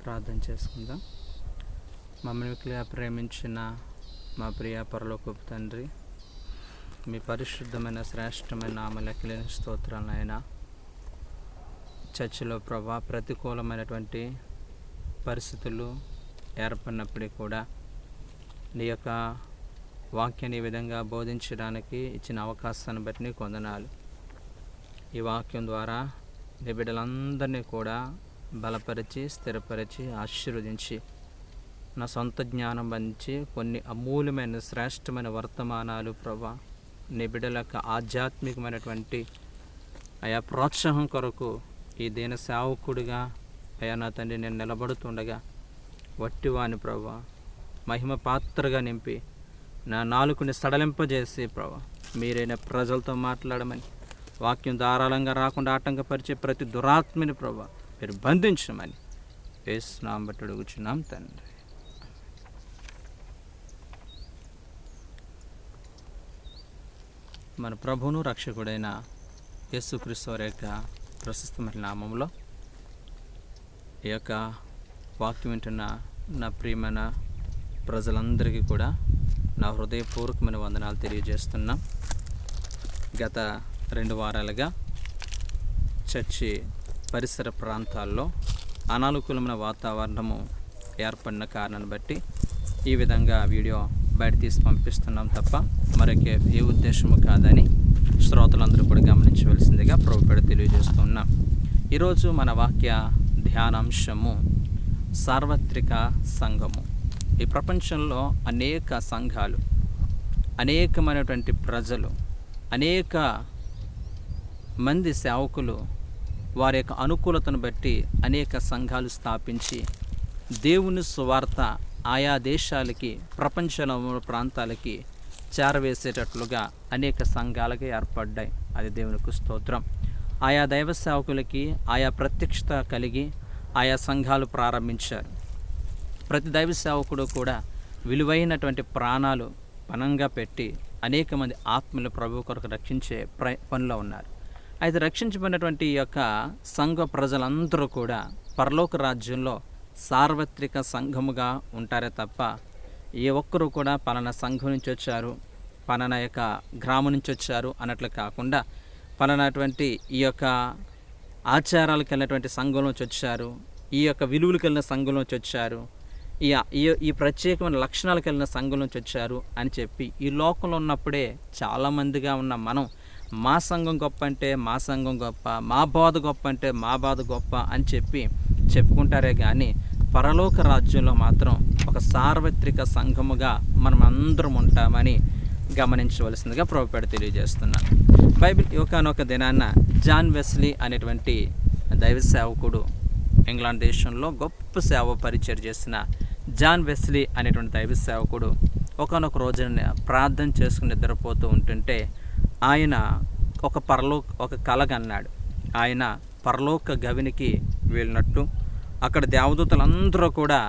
ప్రార్థన చేసుకుందాం. మమ్మల్ని మిక్కిలిగా ప్రేమించిన మా ప్రియ పరలోకపు తండ్రి, మీ పరిశుద్ధమైన శ్రేష్టమైన నామలెక్కలేని స్తోత్రాలైనా చర్చిలో ప్రభా ప్రతికూలమైనటువంటి పరిస్థితులు ఏర్పడినప్పటికీ కూడా నీ యొక్క వాక్యాన్ని ఈ విధంగా బోధించడానికి ఇచ్చిన అవకాశాన్ని బట్టి నీకు వందనాలు. ఈ వాక్యం ద్వారా నీ బిడ్డలందరినీ కూడా బలపరిచి స్థిరపరిచి ఆశీర్వదించి నా సొంత జ్ఞానం పంచి కొన్ని అమూల్యమైన శ్రేష్టమైన వర్తమానాలు ప్రభా నీ బిడ్డల యొక్క ఆధ్యాత్మికమైనటువంటి ఆయా ప్రోత్సాహం కొరకు ఈ దీన సేవకుడిగా అయా నా తండ్రి నేను నిలబడుతుండగా వట్టివాని ప్రభా మహిమ పాత్రగా నింపి నా నాలుకని సడలింపజేసి ప్రభా మీరైన ప్రజలతో మాట్లాడమని, వాక్యం ధారాళంగా రాకుండా ఆటంకపరిచే ప్రతి దురాత్మని ప్రభా మీరు బంధించమని యేసు నామమున బట్టి అడుగుచున్నాం తండ్రి. మన ప్రభువును రక్షకుడైన యేసుక్రీస్తు వారి యొక్క ప్రశస్తమైన నామంలో ఈ యొక్క వాక్యం వింటున్న నా ప్రియమైన ప్రజలందరికీ కూడా నా హృదయపూర్వకమైన వందనాలు తెలియజేస్తున్నాం. గత 2 వారాలుగా చర్చి పరిసర ప్రాంతాల్లో అనానుకూలమైన వాతావరణము ఏర్పడిన కారణాన్ని బట్టి ఈ విధంగా వీడియో బయట తీసి పంపిస్తున్నాం తప్ప మరొక ఏ ఉద్దేశము కాదని శ్రోతలందరూ కూడా గమనించవలసిందిగా ప్రభువుపేట తెలియజేస్తున్నాం. ఈరోజు మన వాక్య ధ్యానాంశము సార్వత్రిక సంఘము. ఈ ప్రపంచంలో అనేక సంఘాలు, అనేకమైనటువంటి ప్రజలు, అనేక మంది సేవకులు వారి యొక్క అనుకూలతను బట్టి అనేక సంఘాలు స్థాపించి దేవుని సువార్త ఆయా దేశాలకి, ప్రపంచంలో ప్రాంతాలకి చేరవేసేటట్లుగా అనేక సంఘాలుగా ఏర్పడ్డాయి. అది దేవునికి స్తోత్రం. ఆయా దైవ సేవకులకి ఆయా ప్రత్యక్షత కలిగి ఆయా సంఘాలు ప్రారంభించారు. ప్రతి దైవ సేవకుడు కూడా విలువైనటువంటి ప్రాణాలు పణంగా పెట్టి అనేక మంది ఆత్మలు ప్రభు కొరకు రక్షించే పనిలో ఉన్నారు. అయితే రక్షించబడినటువంటి ఈ యొక్క సంఘ ప్రజలందరూ కూడా పరలోక రాజ్యంలో సార్వత్రిక సంఘముగా ఉంటారే తప్ప ఏ ఒక్కరూ కూడా పలానా సంఘం నుంచి వచ్చారు, పలానా యొక్క గ్రామం నుంచి వచ్చారు అన్నట్లు కాకుండా పలానాటువంటి ఈ యొక్క ఆచారాలకు వెళ్ళినటువంటి సంఘం నుంచి వచ్చారు, ఈ యొక్క విలువలకు వెళ్ళిన సంఘం నుంచి వచ్చారు, ఈ ప్రత్యేకమైన లక్షణాలకు వెళ్ళిన సంఘం నుంచి వచ్చారు అని చెప్పి ఈ లోకంలో ఉన్నప్పుడే చాలామందిగా ఉన్న మనం మా సంఘం గొప్ప అంటే మా సంఘం గొప్ప, మా బాధ గొప్ప అంటే మా బాధ గొప్ప అని చెప్పి చెప్పుకుంటారే కానీ పరలోక రాజ్యంలో మాత్రం ఒక సార్వత్రిక సంఘముగా మనం అందరం ఉంటామని గమనించవలసిందిగా ప్రభువుపేట తెలియజేస్తున్నాను. బైబిల్ ఒకనొక దినాన్న జాన్ వెస్లీ అనేటువంటి దైవ సేవకుడు, ఇంగ్లాండ్ దేశంలో గొప్ప సేవ పరిచయం చేసిన జాన్ వెస్లీ అనేటువంటి దైవ సేవకుడు ఒకనొక రోజున ప్రార్థన చేసుకుని నిద్రపోతూ ఉంటుంటే ఆయన ఒక కలగన్నాడు. ఆయన పరలోక గవినికి వెళ్ళినట్టు అక్కడ దేవదూతలందరూ కూడా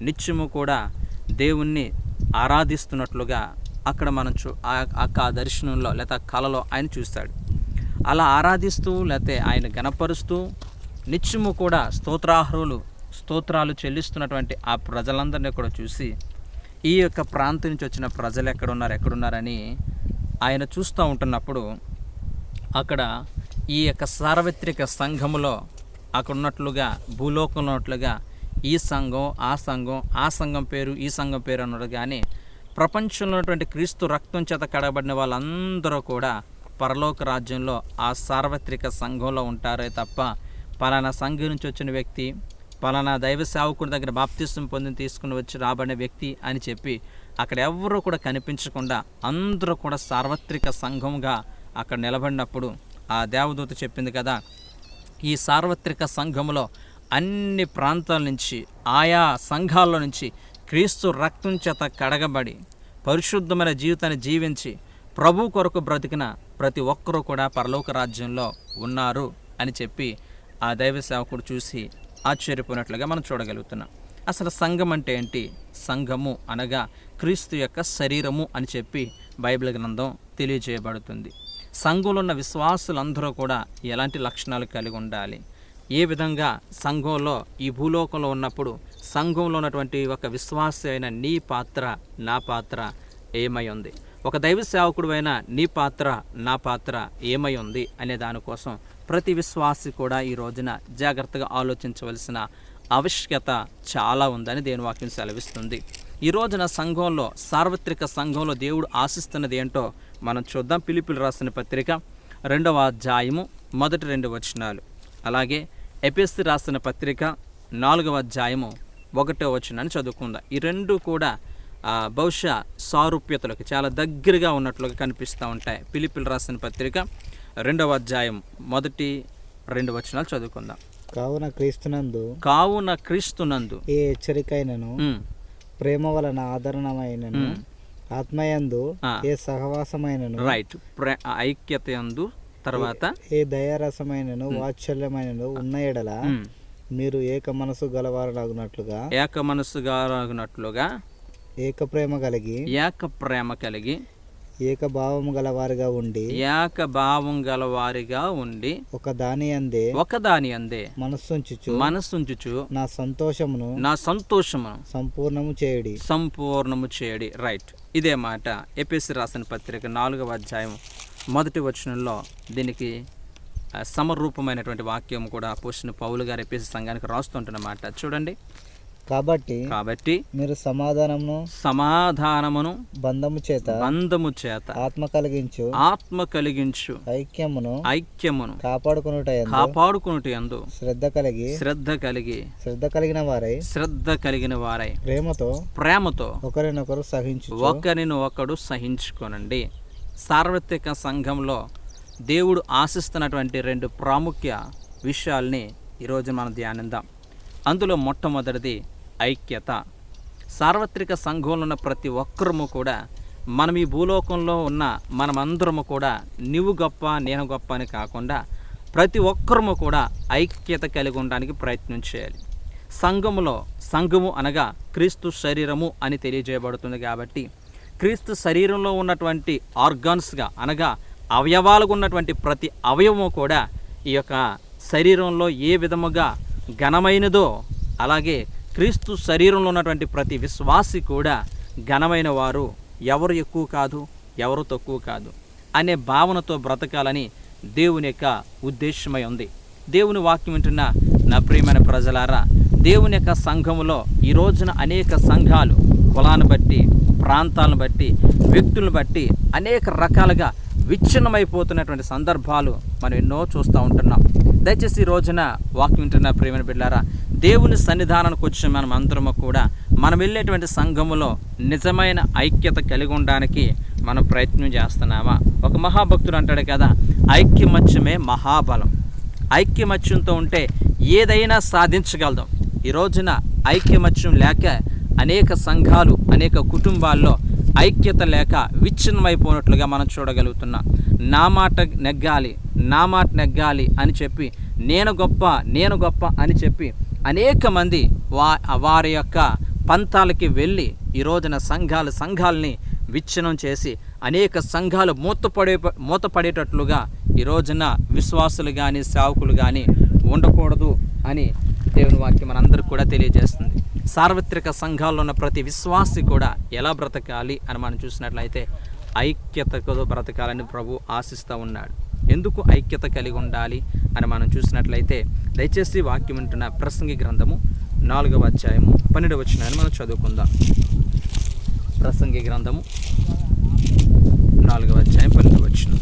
నిత్యము కూడా దేవుణ్ణి ఆరాధిస్తున్నట్లుగా అక్కడ మనం ఆ దర్శనంలో లేకపోతే ఆ కళలో ఆయన చూస్తాడు. అలా ఆరాధిస్తూ లేకపోతే ఆయన గణపరుస్తూ నిత్యము కూడా స్తోత్రాలు చెల్లిస్తున్నటువంటి ఆ ప్రజలందరినీ కూడా చూసి ఈ యొక్క ప్రాంతం నుంచి వచ్చిన ప్రజలు ఎక్కడున్నారని ఆయన చూస్తూ ఉంటున్నప్పుడు అక్కడ ఈ యొక్క సార్వత్రిక సంఘములో అక్కడ ఉన్నట్లుగా భూలోకంలో ఉన్నట్లుగా ఈ సంఘం ఆ సంఘం పేరు ఈ సంఘం పేరు అన్నాడు. కానీ ప్రపంచంలో ఉన్నటువంటి క్రీస్తు రక్తం చేత కడగబడిన వాళ్ళందరూ కూడా పరలోక రాజ్యంలో ఆ సార్వత్రిక సంఘంలో ఉంటారే తప్ప పలానా సంఘం నుంచి వచ్చిన వ్యక్తి, పలానా దైవ సేవకుడి దగ్గర బాప్తిసం పొంది తీసుకుని వచ్చి రాబడిన వ్యక్తి అని చెప్పి అక్కడ ఎవరు కూడా కనిపించకుండా అందరూ కూడా సార్వత్రిక సంఘంగా అక్కడ నిలబడినప్పుడు ఆ దేవదూత చెప్పింది కదా, ఈ సార్వత్రిక సంఘములో అన్ని ప్రాంతాల నుంచి ఆయా సంఘాల్లో నుంచి క్రీస్తు రక్తం చేత కడగబడి పరిశుద్ధమైన జీవితాన్ని జీవించి ప్రభు కొరకు బ్రతికిన ప్రతి ఒక్కరూ కూడా పరలోక రాజ్యంలో ఉన్నారు అని చెప్పి ఆ దైవ సేవకుడు చూసి ఆశ్చర్యపోయినట్లుగా మనం చూడగలుగుతున్నాం. అసలు సంఘం అంటే ఏంటి? సంఘము అనగా క్రీస్తు యొక్క శరీరము అని చెప్పి బైబిల్ గ్రంథం తెలియజేయబడుతుంది. సంఘంలో ఉన్న విశ్వాసులందరూ కూడా ఎలాంటి లక్షణాలు కలిగి ఉండాలి? ఏ విధంగా సంఘంలో ఈ భూలోకంలో ఉన్నప్పుడు సంఘంలో ఉన్నటువంటి ఒక విశ్వాసి అయిన నీ పాత్ర నా పాత్ర ఏమై ఉంది, ఒక దైవ సేవకుడు అయిన నీ పాత్ర నా పాత్ర ఏమై ఉంది అనే దానికోసం ప్రతి విశ్వాసి కూడా ఈ రోజున జాగ్రత్తగా ఆలోచించవలసిన ఆవశ్యకత చాలా ఉందని దేవుని వాక్యం సెలవిస్తుంది. ఈ రోజున సంఘంలో, సార్వత్రిక సంఘంలో దేవుడు ఆశిస్తున్నది ఏంటో మనం చూద్దాం. ఫిలిప్పీయులు రాసిన పత్రిక 2వ అధ్యాయము మొదటి 2 వచనాలు, అలాగే ఎఫెసీయులకు రాసిన పత్రిక 4వ అధ్యాయము 1వ వచనాన్ని చదువుకుందాం. ఈ రెండు కూడా బహుశా సారూప్యతలకు చాలా దగ్గరగా ఉన్నట్లుగా కనిపిస్తూ ఉంటాయి. ఫిలిప్పీయులకు రాసిన పత్రిక 2వ అధ్యాయం మొదటి 2 వచనాలు చదువుకుందాం. కావున క్రీస్తునందు ఏ హెచ్చరికైనను, ప్రేమ వలన ఆదరణమైనను, ఆత్మయందు ఏ సహవాసమైనను, రైట్, ఐక్యతయందు, తర్వాత ఏ దయారసమైనను వాత్సల్యమైనను ఉన్న ఎడల మీరు ఏక మనసు గలవారలాగునట్లుగా ఏక ప్రేమ కలిగి ఏకభావం గలవారిగా ఉండి ఒక దాని అందే మనస్సుంచుచు నా సంతోషమును సంపూర్ణము చేయడి. రైట్, ఇదే మాట ఎఫెసీయులకు రాసిన పత్రిక 4వ అధ్యాయం మొదటి వచనంలో దీనికి సమరూపమైనటువంటి వాక్యం కూడా అపోస్తలుడైన పౌలు గారు ఎఫెసీ సంఘానికి రాస్తుంటున్నమాట. చూడండి, కాబట్టి మీరు సమాధానమును బంధము చేత ఆత్మ కలిగించు ఐక్యమును కాపాడుకొనుటయందు శ్రద్ధ కలిగిన వారై ప్రేమతో ఒకరినొకడు సహించుకొనండి. సార్వత్రిక సంఘంలో దేవుడు ఆశిస్తున్నటువంటి 2 ప్రాముఖ్య విషయాల్ని ఈరోజు మనం ధ్యానిద్దాం. అందులో మొట్టమొదటిది ఐక్యత. సార్వత్రిక సంఘంలో ఉన్న ప్రతి ఒక్కరము కూడా, మనం ఈ భూలోకంలో ఉన్న మనమందరము కూడా నువ్వు గొప్ప నేను గొప్ప అని కాకుండా ప్రతి ఒక్కరము కూడా ఐక్యత కలిగి ఉండడానికి ప్రయత్నం చేయాలి. సంఘము అనగా క్రీస్తు శరీరము అని తెలియజేయబడుతుంది. కాబట్టి క్రీస్తు శరీరంలో ఉన్నటువంటి ఆర్గాన్స్గా అనగా అవయవాలుగా ఉన్నటువంటి ప్రతి అవయవము కూడా ఈ యొక్క శరీరంలో ఏ విధముగా ఘనమైనదో అలాగే క్రీస్తు శరీరంలో ఉన్నటువంటి ప్రతి విశ్వాసి కూడా ఘనమైన వారు, ఎవరు ఎక్కువ కాదు ఎవరు తక్కువ కాదు అనే భావనతో బ్రతకాలని దేవుని యొక్క ఉద్దేశమై ఉంది. దేవుని వాక్యం వింటున్న నా ప్రియమైన ప్రజలారా, దేవుని యొక్క సంఘములో ఈ రోజున అనేక సంఘాలు కులాన్ని బట్టి, ప్రాంతాలను బట్టి, వ్యక్తులను బట్టి అనేక రకాలుగా విచ్ఛిన్నమైపోతున్నటువంటి సందర్భాలు మనం ఎన్నో చూస్తూ ఉంటున్నాం. దయచేసి ఈ రోజున వాక్యం వింటున్న ప్రియమైన బిడ్డలారా, దేవుని సన్నిధానానికి వచ్చిన మనం అందరము కూడా మనం వెళ్ళేటువంటి సంఘములో నిజమైన ఐక్యత కలిగి ఉండడానికి మనం ప్రయత్నం చేస్తున్నామా? ఒక మహాభక్తుడు అంటాడు కదా, ఐక్యమత్యమే మహాబలం. ఐక్యమత్యంతో ఉంటే ఏదైనా సాధించగలదాం. ఈ రోజున ఐక్యమత్యం లేక అనేక సంఘాలు, అనేక కుటుంబాల్లో ఐక్యత లేక విచ్ఛిన్నమైపోయినట్లుగా మనం చూడగలుగుతున్నాం. నా మాట నెగ్గాలి అని చెప్పి నేను గొప్ప అని చెప్పి అనేక మంది వారి యొక్క పంతాలకి వెళ్ళి ఈ రోజున సంఘాలని విచ్ఛిన్నం చేసి అనేక సంఘాలు మూతపడేటట్లుగా ఈ రోజున విశ్వాసులు కానీ సేవకులు కానీ ఉండకూడదు అని దేవుని వాక్యం మనందరికీ కూడా తెలియజేస్తుంది. సార్వత్రిక సంఘాల్లో ఉన్న ప్రతి విశ్వాసి కూడా ఎలా బ్రతకాలి అని మనం చూసినట్లయితే ఐక్యతతో బ్రతకాలని ప్రభు ఆశిస్తూ ఉన్నాడు. ఎందుకు ఐక్యత కలిగి ఉండాలి అని మనం చూసినట్లయితే దయచేసి వాక్యం ఉంటున్న ప్రసంగి గ్రంథము 4వ అధ్యాయము 12వ వచనాన్ని మనం చదువుకుందాం. ప్రసంగి గ్రంథము 4వ అధ్యాయం 12వ వచనం.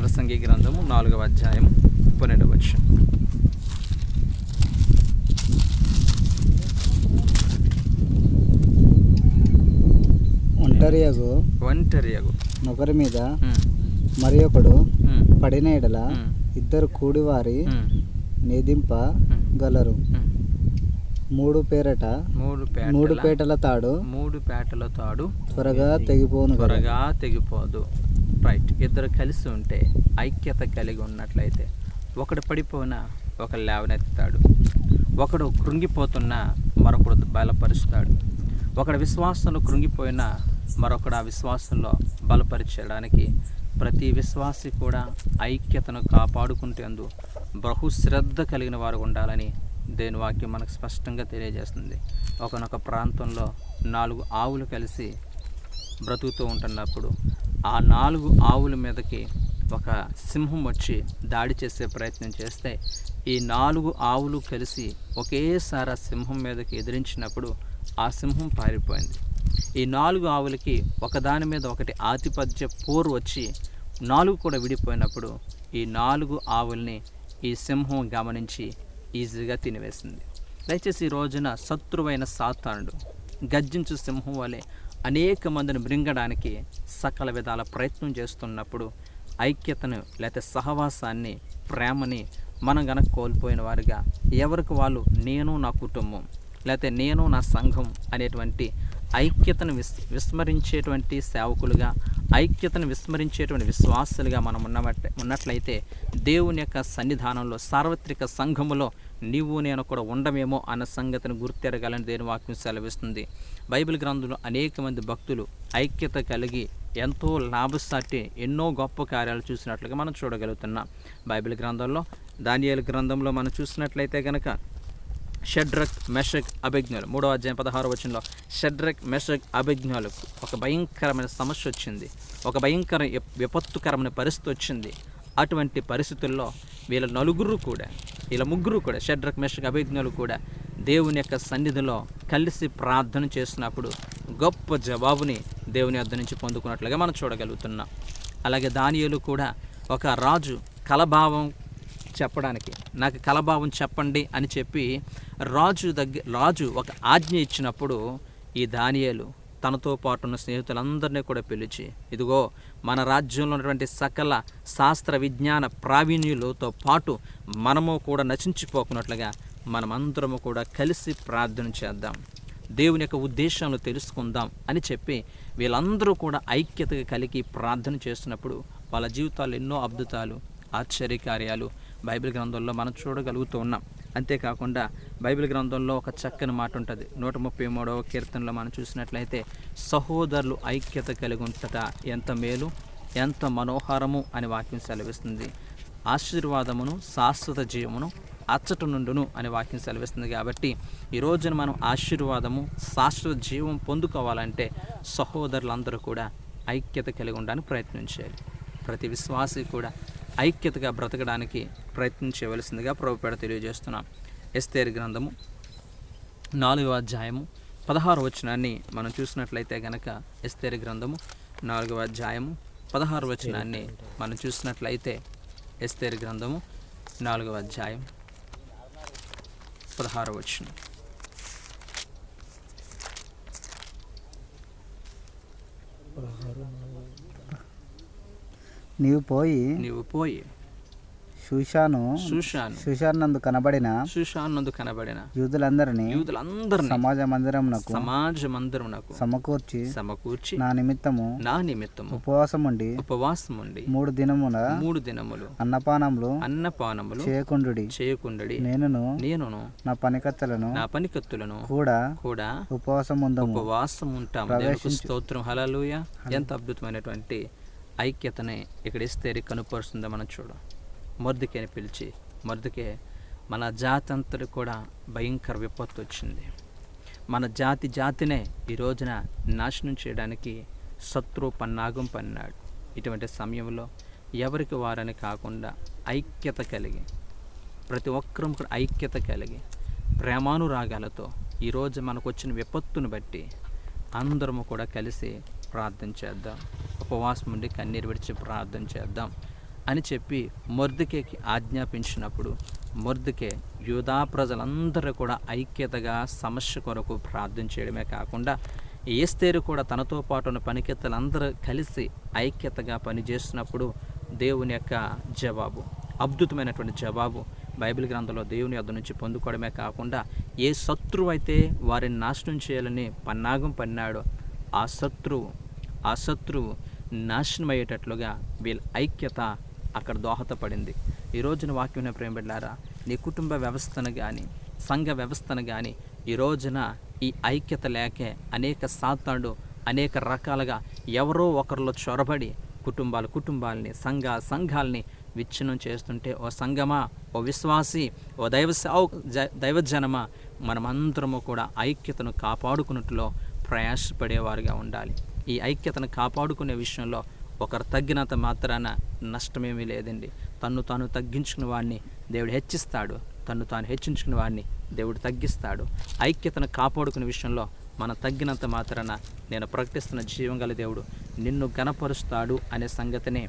ప్రసంగి గ్రంథము 4వ అధ్యాయం 12వ వచనం. ఒంటరియగు నొకరి మీద మరి ఒకడు పడిన ఎడల ఇద్దరు కూడివారి నేదింపగలరు. మూడు పేటల తాడు త్వరగా తెగిపోదు. రైట్, ఇద్దరు కలిసి ఉంటే, ఐక్యత కలిగి ఉన్నట్లయితే ఒకడు పడిపోయినా ఒకడు లేవనెత్తుతాడు, ఒకడు కృంగిపోతున్నా మరొకడు బలపరుస్తాడు, ఒకడు విశ్వాసంలో కృంగిపోయినా మరొకడు ఆ విశ్వాసంలో బలపరిచడానికి ప్రతి విశ్వాసి కూడా ఐక్యతను కాపాడుకుంటేందు బహుశ్రద్ధ కలిగిన వారు ఉండాలని దేవుని వాక్యం మనకు స్పష్టంగా తెలియజేస్తుంది. ఒకనొక ప్రాంతంలో 4 ఆవులు కలిసి బ్రతుకుతూ ఉంటున్నప్పుడు ఆ 4 ఆవుల మీదకి ఒక సింహం వచ్చి దాడి చేసే ప్రయత్నం చేస్తే ఈ 4 ఆవులు కలిసి ఒకేసారి ఆ సింహం మీదకి ఎదిరించినప్పుడు ఆ సింహం పారిపోయింది. ఈ 4 ఆవులకి ఒకదాని మీద ఒకటి ఆధిపత్య పోరు వచ్చి 4 కూడా విడిపోయినప్పుడు ఈ 4 ఆవుల్ని ఈ సింహం గమనించి ఈజీగా తినివేసింది. దయచేసి ఈ రోజున శత్రువైన సాతానుడు గర్జించు సింహం వలె అనేక మందిని మృంగడానికి సకల విధాల ప్రయత్నం చేస్తున్నప్పుడు ఐక్యతను లేకపోతే సహవాసాన్ని, ప్రేమని మనం గనక కోల్పోయిన వారిగా ఎవరికి వాళ్ళు నేను నా కుటుంబం లేకపోతే నేను నా సంఘం అనేటువంటి ఐక్యతను విస్మరించేటువంటి సేవకులుగా, ఐక్యతను విస్మరించేటువంటి విశ్వాసులుగా మనం ఉన్నట్లయితే దేవుని యొక్క సన్నిధానంలో సార్వత్రిక సంఘములో నీవు నేను కూడా ఉండమేమో అన్న సంగతిని గుర్తెరగాలని దేవుని వాక్యం సెలవిస్తుంది. బైబిల్ గ్రంథంలో అనేక మంది భక్తులు ఐక్యత కలిగి ఎంతో లాభసాటి ఎన్నో గొప్ప కార్యాలు చూసినట్లుగా మనం చూడగలుగుతున్నాం. బైబిల్ గ్రంథంలో దానియేలు గ్రంథంలో మనం చూసినట్లయితే కనుక షడ్రక్, మెషక్, అబేద్నెగోలు 3వ అధ్యాయం 16వ వచనంలో షడ్రక్, మెషక్, అబేద్నెగోలకు ఒక భయంకరమైన సమస్య వచ్చింది. ఒక భయంకర విపత్తుకరమైన పరిస్థితి వచ్చింది. అటువంటి పరిస్థితుల్లో వీళ్ళ ముగ్గురు కూడా షడ్రక్, మెషక్, అబేద్నెగోలు కూడా దేవుని యొక్క సన్నిధిలో కలిసి ప్రార్థన చేసినప్పుడు గొప్ప జవాబుని దేవుని వద్ద నుంచి పొందుకున్నట్లుగా మనం చూడగలుగుతున్నాం. అలాగే దానియేలు కూడా ఒక రాజు కలభావం చెప్పడానికి, నాకు కలభావం చెప్పండి అని చెప్పి రాజు ఒక ఆజ్ఞ ఇచ్చినప్పుడు ఈ దానియేలు తనతో పాటు ఉన్న స్నేహితులందరినీ కూడా పిలిచి, ఇదిగో మన రాజ్యంలో ఉన్నటువంటి సకల శాస్త్ర విజ్ఞాన ప్రావీణ్యులతో పాటు మనము కూడా నశించిపోకున్నట్లుగా మనమందరము కూడా కలిసి ప్రార్థన చేద్దాం, దేవుని యొక్క ఉద్దేశాలను తెలుసుకుందాం అని చెప్పి వీళ్ళందరూ కూడా ఐక్యతగా కలిగి ప్రార్థన చేస్తున్నప్పుడు వాళ్ళ జీవితాల్లో ఎన్నో అద్భుతాలు, ఆశ్చర్యకార్యాలు బైబిల్ గ్రంథంలో మనం చూడగలుగుతూ ఉన్నాం. అంతేకాకుండా బైబిల్ గ్రంథంలో ఒక చక్కని మాట ఉంటుంది. 133వ కీర్తనలో మనం చూసినట్లయితే సహోదరులు ఐక్యత కలిగి ఉంటట ఎంత మేలు, ఎంత మనోహరము అని వాక్యం సెలవిస్తుంది. ఆశీర్వాదమును, శాశ్వత జీవమును అచ్చట నుండును అనే వాక్యం సెలవిస్తుంది. కాబట్టి ఈ రోజున మనం ఆశీర్వాదము, శాశ్వత జీవం పొందుకోవాలంటే సహోదరులందరూ కూడా ఐక్యత కలిగి ఉండడానికి ప్రయత్నం చేయాలి. ప్రతి విశ్వాసి కూడా ఐక్యతగా బ్రతకడానికి ప్రయత్నం చేయవలసిందిగా ప్రభుపేట తెలియజేస్తున్నాం. ఎస్తేరు గ్రంథము 4వ అధ్యాయము 16వ వచనాన్ని మనం చూసినట్లయితే కనుక ఎస్తేరు గ్రంథము 4వ అధ్యాయము 16వ వచనాన్ని మనం చూసినట్లయితే ఎస్తేరు గ్రంథము 4వ అధ్యాయం 16వ వచనం. నీవు పోయి షూషాను నందు కనబడిన యూదులందరినీ సమాజ మందిరమునకు సమకూర్చి నా నిమిత్తము ఉపవాసం ఉండి 3 దినములు అన్నపానములు చేయకుండుడి. నేనును నా పనికత్తులను కూడా ఉపవాసం ఉంటాం. స్తోత్రం, హల్లెలూయా. ఎంత అద్భుతమైనటువంటి ఐక్యతని ఇక్కడ ఎస్తేరు కనుపరుస్తుందో మనం చూడం. మొర్దెకైని పిలిచి, మొర్దెకై మన జాతి అంతటి కూడా భయంకర విపత్తు వచ్చింది, మన జాతినే ఈ రోజున నాశనం చేయడానికి శత్రువు పన్నాగం పన్నాడు. ఇటువంటి సమయంలో ఎవరికి వారని కాకుండా ఐక్యత కలిగి, ప్రతి ఒక్కరూ కూడా ఐక్యత కలిగి ప్రేమానురాగాలతో ఈరోజు మనకు వచ్చిన విపత్తును బట్టి అందరము కూడా కలిసి ప్రార్థన చేద్దాం, ఉపవాసం ఉండి కన్నీరు విడిచి ప్రార్థన చేద్దాం అని చెప్పి మొర్దెకైకి ఆజ్ఞాపించినప్పుడు మొర్దెకై యూదా ప్రజలందరూ కూడా ఐక్యతగా సమస్య కొరకు ప్రార్థన చేయడమే కాకుండా ఎస్తేరు కూడా తనతో పాటు ఉన్న పనికెత్తలందరూ కలిసి ఐక్యతగా పనిచేస్తున్నప్పుడు దేవుని యొక్క జవాబు, అద్భుతమైనటువంటి జవాబు బైబిల్ గ్రంథంలో దేవుని యొద్ద నుంచి పొందుకోవడమే కాకుండా ఏ శత్రువు అయితే వారిని నాశనం చేయాలని పన్నాగం పన్నాడో ఆ శత్రువు నాశనం అయ్యేటట్లుగా వీళ్ళ ఐక్యత అక్కడ దోహదపడింది. ఈ రోజున వాక్యం ప్రేమ బిడ్డలారా, నీ కుటుంబ వ్యవస్థను కానీ సంఘ వ్యవస్థను కానీ ఈ రోజున ఈ ఐక్యత లేకే అనేక సాతానుడు అనేక రకాలుగా ఎవరో ఒకరిలో చొరబడి కుటుంబాలని సంఘాలని విచ్ఛిన్నం చేస్తుంటే, ఓ సంఘమా, ఓ విశ్వాసి, ఓ దైవజనమా, మనమందరము కూడా ఐక్యతను కాపాడుకున్నట్లో ప్రయాసపడేవారుగా ఉండాలి. ఈ ఐక్యతను కాపాడుకునే విషయంలో ఒకరు తగ్గినంత మాత్రాన నష్టమేమీ లేదండి. తన్ను తాను తగ్గించుకున్న వాడిని దేవుడు హెచ్చిస్తాడు, తన్ను తాను హెచ్చించుకున్న వాడిని దేవుడు తగ్గిస్తాడు. ఐక్యతను కాపాడుకునే విషయంలో మనం తగ్గినంత మాత్రాన నేను ప్రకటిస్తున్న జీవంగల దేవుడు నిన్ను గణపరుస్తాడు అనే సంగతిని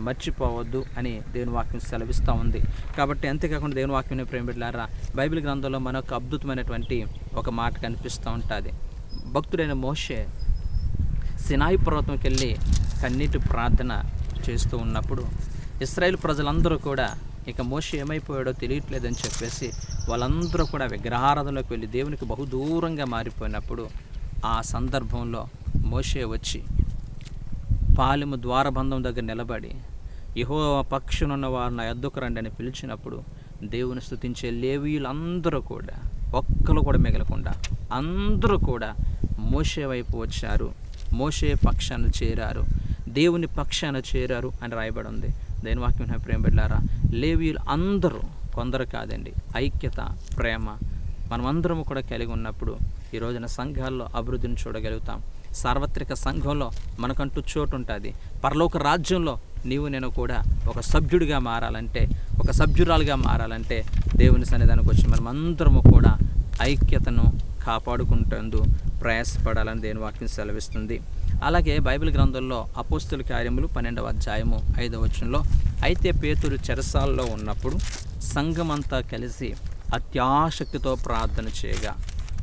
మర్చిపోవద్దు అని దేవుని వాక్యం సెలవిస్తూ ఉంది. కాబట్టి అంతేకాకుండా దేవుని వాక్యం ప్రేమ బిడ్డలారా, బైబిల్ గ్రంథంలో మనకు అద్భుతమైనటువంటి ఒక మాట కనిపిస్తూ ఉంటుంది. భక్తుడైన మోషే సినాయి పర్వతంకి వెళ్ళి కన్నీటి ప్రార్థన చేస్తూ ఉన్నప్పుడు ఇశ్రాయేలు ప్రజలందరూ కూడా ఇక మోషే ఏమైపోయాడో తెలియట్లేదని చెప్పేసి వాళ్ళందరూ కూడా విగ్రహారాధనలోకి వెళ్ళి దేవునికి బహుదూరంగా మారిపోయినప్పుడు ఆ సందర్భంలో మోషే వచ్చి పాలెము ద్వారబంధం దగ్గర నిలబడి యెహోవా పక్షునున్న వారు నా యొద్దకు రండి అని పిలిచినప్పుడు దేవుని స్తుతించే లేవీయులందరూ కూడా ఒక్కరు కూడా మిగలకుండా అందరూ కూడా మోషే వైపు వచ్చారు, మోషే పక్షాన చేరారు, దేవుని పక్షాన చేరారు అని రాయబడి ఉంది. దేని వాక్యం ప్రేమ బిడ్డలారా, లేవీయులు అందరూ, కొందరు కాదండి, ఐక్యత, ప్రేమ మనమందరము కూడా కలిగి ఉన్నప్పుడు ఈ రోజున సంఘాల్లో అభివృద్ధిని చూడగలుగుతాం. సార్వత్రిక సంఘంలో మనకంటూ చోటు ఉంటుంది. పరలోక రాజ్యంలో నీవు నేను కూడా ఒక సభ్యుడిగా మారాలంటే, ఒక సభ్యురాలుగా మారాలంటే దేవుని సన్నిధానికి వచ్చి మనమందరము కూడా ఐక్యతను కాపాడుకుంటూ ప్రయాసపడాలని దేని వాక్యం సెలవిస్తుంది. అలాగే బైబిల్ గ్రంథంలో అపోస్తుల కార్యములు 12వ అధ్యాయము 5వ వచనంలో, అయితే పేతురు చెరసాల్లో ఉన్నప్పుడు సంఘమంతా కలిసి అత్యాసక్తితో ప్రార్థన చేయగా,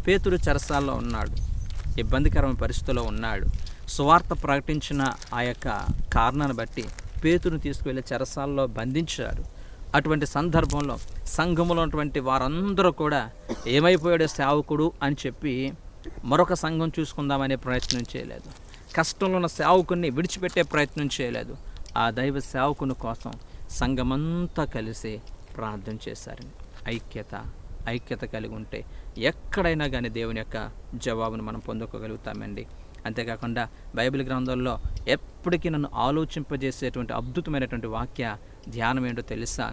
పేతురు చెరసాల్లో ఉన్నాడు, ఇబ్బందికరమైన పరిస్థితుల్లో ఉన్నాడు. సువార్త ప్రకటించిన ఆ యొక్క కారణాన్ని బట్టి పేతురుని తీసుకువెళ్ళి చెరసాల్లో బంధించారు. అటువంటి సందర్భంలో సంఘములో ఉన్నటువంటి వారందరూ కూడా ఏమైపోయాడో సేవకుడు అని చెప్పి మరొక సంఘం చూసుకుందామనే ప్రయత్నం చేయలేదు. కష్టంలో ఉన్న సేవకుని విడిచిపెట్టే ప్రయత్నం చేయలేదు. ఆ దైవ సేవకుని కోసం సంఘమంతా కలిసి ప్రార్థన చేశారండి. ఐక్యత కలిగి ఉంటే ఎక్కడైనా కానీ దేవుని యొక్క జవాబును మనం పొందుకోగలుగుతామండి. అంతేకాకుండా బైబిల్ గ్రంథంలో ఎప్పటికీ నన్ను ఆలోచింపజేసేటువంటి అద్భుతమైనటువంటి వాక్య ధ్యానం ఏంటో తెలుసా?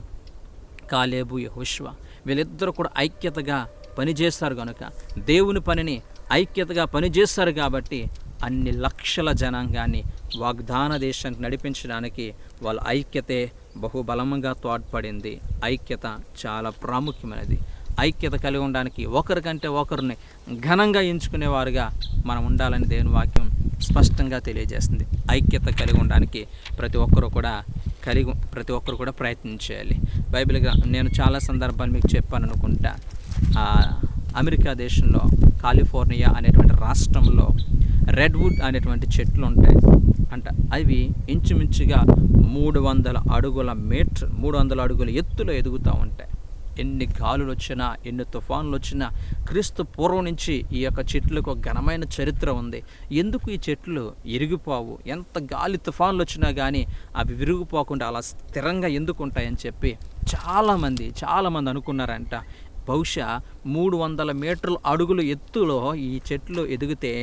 కాలేబు, యెహోషువ వీళ్ళిద్దరూ కూడా ఐక్యతగా పనిచేస్తారు కనుక, దేవుని పనిని ఐక్యతగా పనిచేస్తారు కాబట్టి అన్ని లక్షల జనాంగాన్ని వాగ్దాన దేశానికి నడిపించడానికి వాళ్ళ ఐక్యతే బహుబలంగా తోడ్పడింది. ఐక్యత చాలా ప్రాముఖ్యమైనది. ఐక్యత కలిగి ఉండడానికి ఒకరికంటే ఒకరిని ఘనంగా ఎంచుకునేవారుగా మనం ఉండాలని దేవుని వాక్యం స్పష్టంగా తెలియజేస్తుంది. ఐక్యత కలిగి ఉండడానికి ప్రతి ఒక్కరు కూడా ప్రయత్నం చేయాలి. బైబిల్గా నేను చాలా సందర్భాలు మీకు చెప్పాను అనుకుంటా. అమెరికా దేశంలో కాలిఫోర్నియా అనేటువంటి రాష్ట్రంలో రెడ్వుడ్ అనేటువంటి చెట్లు ఉంటాయి అంట. అవి ఇంచుమించుగా 300 అడుగుల ఎత్తులో ఎదుగుతూ ఉంటాయి. ఎన్ని గాలులు వచ్చినా, ఎన్ని తుఫానులు వచ్చినా, క్రీస్తు పూర్వం నుంచి ఈ యొక్క చెట్లకు ఒక ఘనమైన చరిత్ర ఉంది. ఎందుకు ఈ చెట్లు ఇరిగిపోవు? ఎంత గాలి తుఫానులు వచ్చినా కానీ అవి విరిగిపోకుండా అలా స్థిరంగా ఎందుకు ఉంటాయని చెప్పి చాలామంది అనుకున్నారంట. బహుశా 300 అడుగుల ఎత్తులో ఈ చెట్లు ఎదిగితే